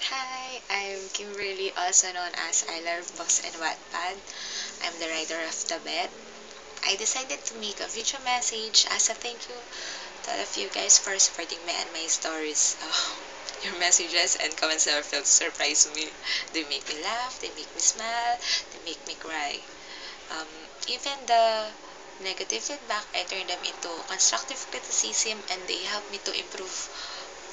Hi, I'm Kimberly, also known as I Love Books and Wattpad. I'm the writer of The Bet. I decided to make a video message as a thank you to all of you guys for supporting me and my stories. Your messages and comments never fail to surprise me. They make me laugh, they make me smile, they make me cry. Um, Even the negative feedback, I turn them into constructive criticism and they help me to improve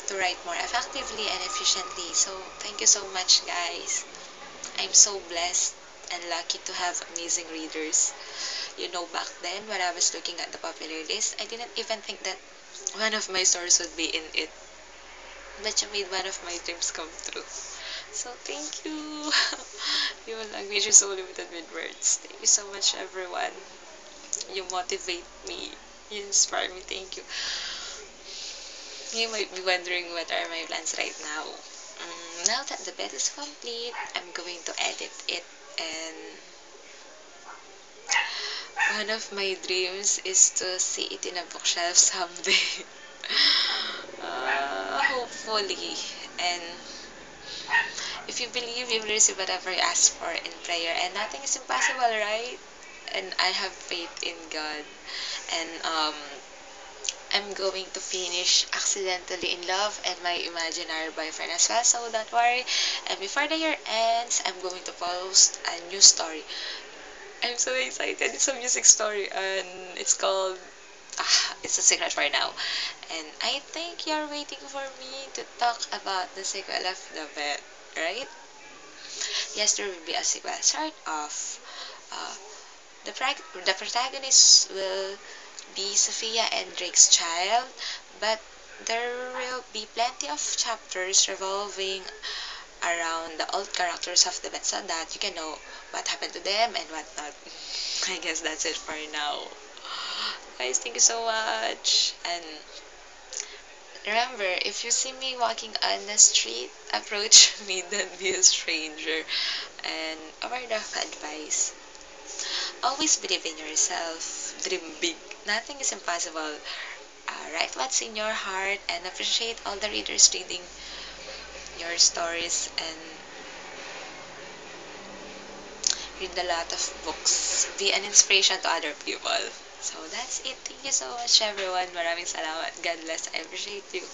to write more effectively and efficiently. So, thank you so much, guys. I'm so blessed and lucky to have amazing readers. You know, back then, when I was looking at the popular list, I didn't even think that one of my stories would be in it. But you made one of my dreams come true. So, thank you. Your language is so limited with words. Thank you so much, everyone. You motivate me. You inspire me. Thank you. You might be wondering what are my plans right now. Now that the bed is complete, I'm going to edit it, and one of my dreams is to see it in a bookshelf someday. Hopefully. And if you believe, you will receive whatever you ask for in prayer, and nothing is impossible, right? And I have faith in God, and I'm going to finish Accidentally in Love and My Imaginary Boyfriend as well, so don't worry. And before the year ends, I'm going to post a new story. I'm so excited. It's a music story and it's called it's a secret for now. And I think you're waiting for me to talk about the sequel of The Vet, right? Yes, there will be a sequel. Sort of. Uh, the protagonist will be Sophia and Drake's child, but there will be plenty of chapters revolving around the old characters of the Vet so that you can know what happened to them and what not. I guess that's it for now. Guys, thank you so much. And remember, if you see me walking on the street, approach me, don't be a stranger. And a word of advice, always believe in yourself, dream big. Nothing is impossible. Write what's in your heart and appreciate all the readers reading your stories and read a lot of books. Be an inspiration to other people. So that's it. Thank you so much, everyone. Maraming salamat. God bless. I appreciate you.